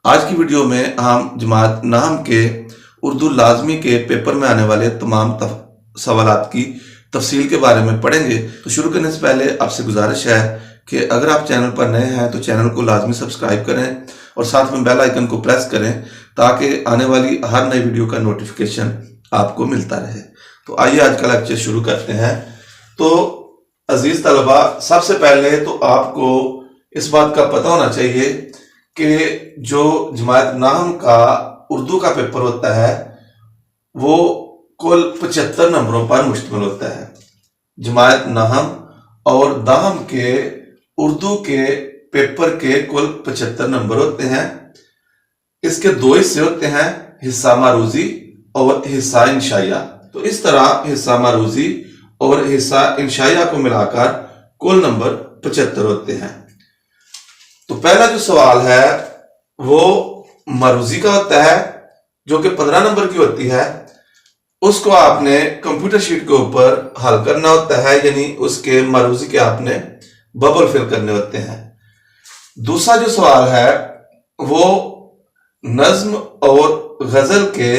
आज की वीडियो में हम जमात नाहम के उर्दू लाजमी के पेपर में आने वाले तमाम सवालात की तफसील के बारे में पढ़ेंगे। तो शुरू करने से पहले आपसे गुजारिश है कि अगर आप चैनल पर नए हैं तो चैनल को लाजमी सब्सक्राइब करें और साथ में बेल आइकन को प्रेस करें ताकि आने वाली हर नई वीडियो का नोटिफिकेशन आपको मिलता रहे। तो आइए आज का लेक्चर शुरू करते हैं। तो अजीज तलबा, सबसे पहले तो आपको इस बात का पता होना चाहिए कि जो जमात नाहम का उर्दू का पेपर होता है वो कुल 75 नंबरों पर मुश्तमिल होता है। जमात नाहम और दाहम के उर्दू के पेपर के कुल 75 नंबर होते हैं। इसके दो हिस्से होते हैं, हिस्सा मारूजी और हिस्सा इंशाइया। तो इस तरह हिस्सा मारूजी और हिस्सा इंशाइया को मिलाकर कुल नंबर 75 होते हैं। तो पहला जो सवाल है वो मारूजी का होता है जो कि 15 नंबर की होती है। उसको आपने कंप्यूटर शीट के ऊपर हल करना होता है, यानी उसके मारूजी के आपने बबल फिल करने होते हैं। दूसरा जो सवाल है वो नज्म और गजल के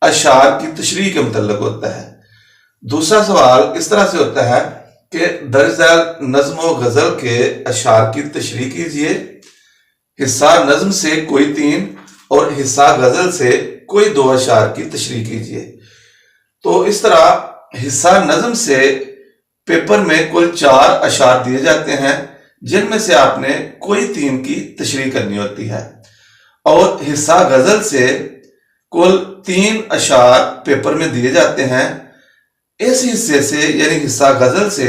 अशार की तशरीह के मुतल्लिक होता है। दूसरा सवाल इस तरह से होता है कि दर्ज झैल नज्म और गजल के अशार की तशरीह कीजिए। हिस्सा नज्म से कोई 3 और हिस्सा गजल से कोई 2 अशार की तशरीह कीजिए। तो इस तरह हिस्सा नज्म से पेपर में कुल 4 अशार दिए जाते हैं जिनमें से आपने कोई 3 की तशरीह करनी होती है, और हिस्सा गजल से कुल 3 अशार पेपर में दिए जाते हैं। इस हिस्से से यानी हिस्सा गजल से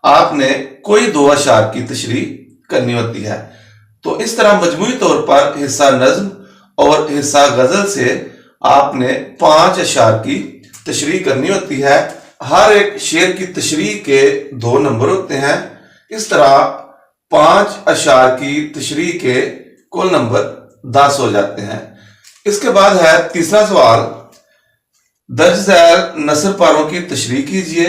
आपने कोई 2 अशार की तशरीह करनी होती है। तो इस तरह मजमूई तौर पर हिस्सा नज्म और हिस्सा गजल से आपने 5 अशार की तशरीह करनी होती है। हर एक शेर की तशरीह के 2 नंबर होते हैं। इस तरह 5 अशार की तशरीह के कुल नंबर 10 हो जाते हैं। इसके बाद है तीसरा सवाल, दर्ज झैल नसर पारों की तशरीह कीजिए।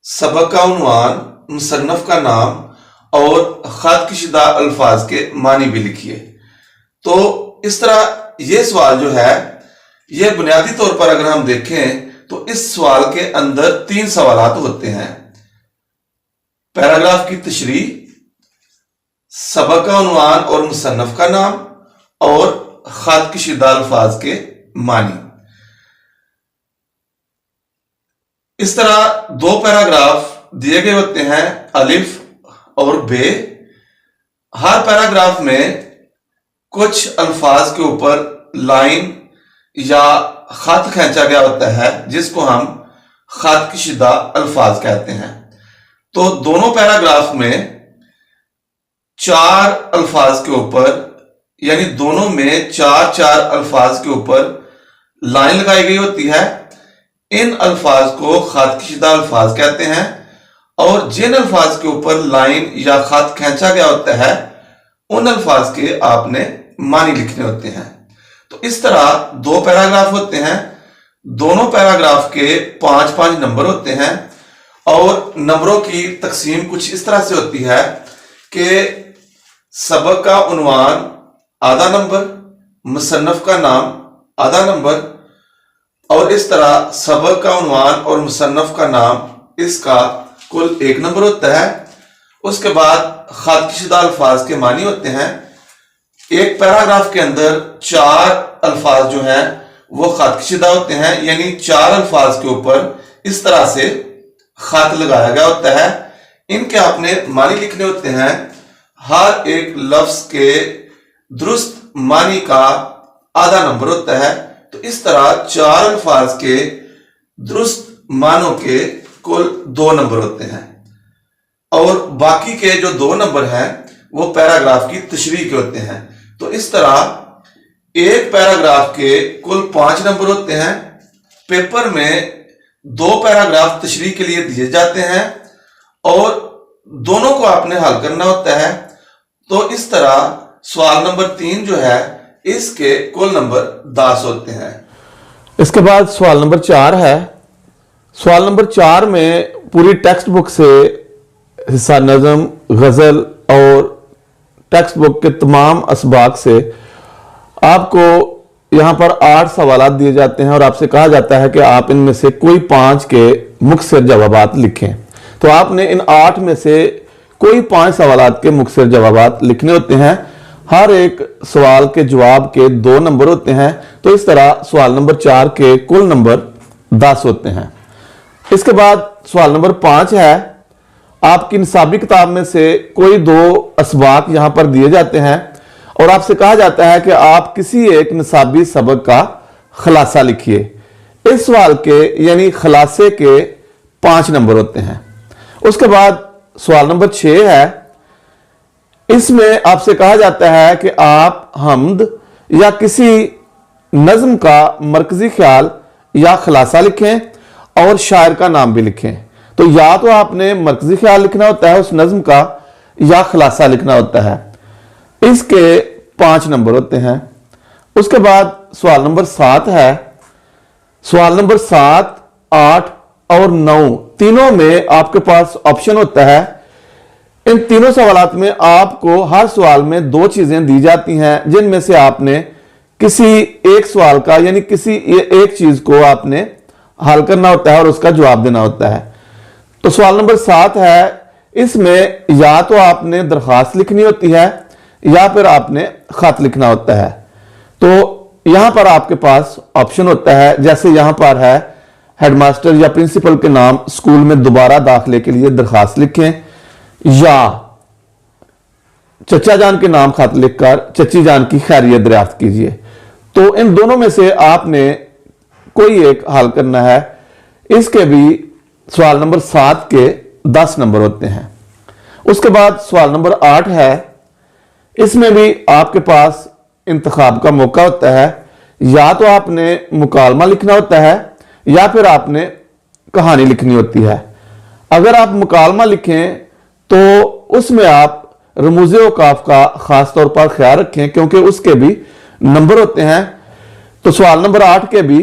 सबक का उन्वान, मुसन्नफ का नाम और खत कशीदा अल्फाज के मानी भी लिखिए। तो इस तरह ये सवाल जो है ये बुनियादी तौर पर अगर हम देखें तो इस सवाल के अंदर 3 सवालात होते हैं। पैराग्राफ की तशरीह, सबक का उन्वान और मुसन्नफ का नाम और खत कशीदा अल्फाज के मानी। इस तरह 2 पैराग्राफ दिए गए होते हैं, अलिफ और बे। हर पैराग्राफ में कुछ अल्फाज के ऊपर लाइन या खत खींचा गया होता है जिसको हम खत कशीदा अल्फाज कहते हैं। तो दोनों पैराग्राफ में 4 अल्फाज के ऊपर यानी दोनों में 4 अल्फाज के ऊपर लाइन लगाई गई होती है। इन अल्फाज को खत कशीदा अल्फाज कहते हैं, और जिन अल्फाज के ऊपर लाइन या खत खींचा गया होता है उन अल्फाज के आपने मानी लिखने होते हैं। तो इस तरह 2 पैराग्राफ होते हैं। दोनों पैराग्राफ के 5-5 नंबर होते हैं, और नंबरों की तकसीम कुछ इस तरह से होती है कि सबक का उन्वान आधा नंबर, मुसन्नफ का नाम आधा नंबर, और इस तरह सबक का उन्वान और मुसन्नफ का नाम इसका कुल 1 नंबर होता है। उसके बाद खत कशीदा अल्फाज के मानी होते हैं। एक पैराग्राफ के अंदर 4 अल्फाज जो हैं वो खत कशीदा होते हैं, यानी 4 अल्फाज के ऊपर इस तरह से खत लगाया गया होता है। इनके आपने मानी लिखने होते हैं। हर एक लफ्ज के दुरुस्त मानी का आधा नंबर होता है। तो इस तरह 4 अल्फाज के दुरुस्त मानों के कुल 2 नंबर होते हैं, और बाकी के जो 2 नंबर हैं वो पैराग्राफ की तशरीह के होते हैं। तो इस तरह एक पैराग्राफ के कुल 5 नंबर होते हैं। पेपर में 2 पैराग्राफ तशरीह के लिए दिए जाते हैं और दोनों को आपने हल करना होता है। तो इस तरह सवाल नंबर 3 जो है इसके कुल नंबर 10 होते हैं। इसके बाद सवाल नंबर 4 है। सवाल नंबर 4 में पूरी टेक्स्ट बुक से हिस्सा नज़म, गज़ल और टेक्स्ट बुक के तमाम असबाक से आपको यहां पर 8 सवाल दिए जाते हैं और आपसे कहा जाता है कि आप इनमें से कोई 5 के मुख्तसर जवाबात लिखें। तो आपने इन 8 में से कोई 5 सवालात के मुख्तसर जवाबात लिखने होते हैं। हर एक सवाल के जवाब के 2 नंबर होते हैं। तो इस तरह सवाल नंबर 4 के कुल नंबर 10 होते हैं। इसके बाद सवाल नंबर 5 है, आपकी निसाबी किताब में से कोई 2 असबाक यहां पर दिए जाते हैं और आपसे कहा जाता है कि आप किसी एक निसाबी सबक का खुलासा लिखिए। इस सवाल के यानी खुलासे के 5 नंबर होते हैं। उसके बाद सवाल नंबर 6 है, इसमें आपसे कहा जाता है कि आप हम्द या किसी नज्म का मरकजी ख्याल या खुलासा लिखें और शायर का नाम भी लिखें। तो या तो आपने मरकजी ख्याल लिखना होता है उस नज्म का या खुलासा लिखना होता है। इसके 5 नंबर होते हैं। उसके बाद सवाल नंबर 7 है। सवाल नंबर 7, 8 और 9 तीनों में आपके पास ऑप्शन होता है। इन तीनों सवालात में आपको हर सवाल में 2 चीजें दी जाती हैं जिनमें से आपने किसी एक सवाल का यानी किसी एक चीज को आपने हल करना होता है और उसका जवाब देना होता है। तो सवाल नंबर 7 है, इसमें या तो आपने दरखास्त लिखनी होती है या फिर आपने खत लिखना होता है। तो यहां पर आपके पास ऑप्शन होता है, जैसे यहां पर है हेडमास्टर या प्रिंसिपल के नाम स्कूल में दोबारा दाखिले के लिए दरखास्त लिखें, या चचा जान के नाम खत लिखकर चची जान की खैरियत दरियाफ्त कीजिए। तो इन दोनों में से आपने कोई एक हल करना है। इसके भी सवाल नंबर 7 के 10 नंबर होते हैं। उसके बाद सवाल नंबर 8 है, इसमें भी आपके पास इंतखाब का मौका होता है। या तो आपने मुकालमा लिखना होता है या फिर आपने कहानी लिखनी होती है। अगर आप मुकालमा लिखें तो उसमें आप रमूज़ औकाफ का खास तौर पर ख्याल रखें क्योंकि उसके भी नंबर होते हैं। तो सवाल नंबर 8 के भी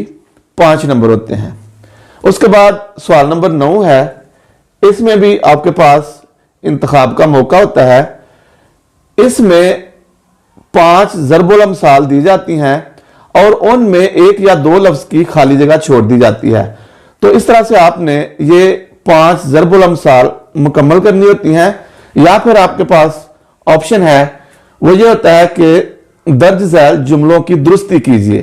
5 नंबर होते हैं। उसके बाद सवाल नंबर 9 है, इसमें भी आपके पास इंतखाब का मौका होता है। इसमें 5 ज़रबुल अमसाल दी जाती हैं और उनमें 1 या 2 लफ्ज की खाली जगह छोड़ दी जाती है। तो इस तरह से आपने ये 5 ज़रबुल अमसाल मुकम्मल करनी होती हैं। या फिर आपके पास ऑप्शन है, वो ये होता है कि दर्ज झैल जुमलों की दुरुस्ती कीजिए।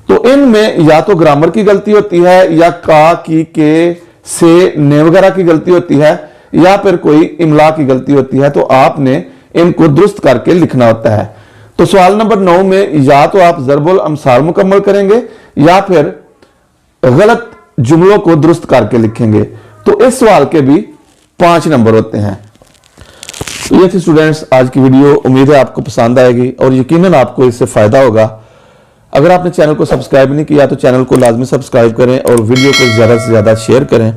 तो इनमें या तो ग्रामर की गलती होती है या का, की, के, से, ने वगैरह की गलती होती है या फिर कोई इमला की गलती होती है। तो आपने इनको दुरुस्त करके लिखना होता है। तो सवाल नंबर 9 में या तो आप ज़रबुल अमसाल मुकम्मल करेंगे या फिर गलत जुमलों को दुरुस्त करके लिखेंगे। तो इस सवाल के भी 5 नंबर होते हैं। तो ये थी स्टूडेंट्स आज की वीडियो। उम्मीद है आपको पसंद आएगी और यकीनन आपको इससे फायदा होगा। अगर आपने चैनल को सब्सक्राइब नहीं किया तो चैनल को लाजमी सब्सक्राइब करें और वीडियो को ज़्यादा से ज़्यादा शेयर करें।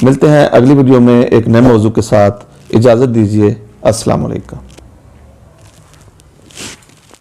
मिलते हैं अगली वीडियो में एक नए मौजू के साथ। इजाज़त दीजिए। अस्सलाम वालेकुम।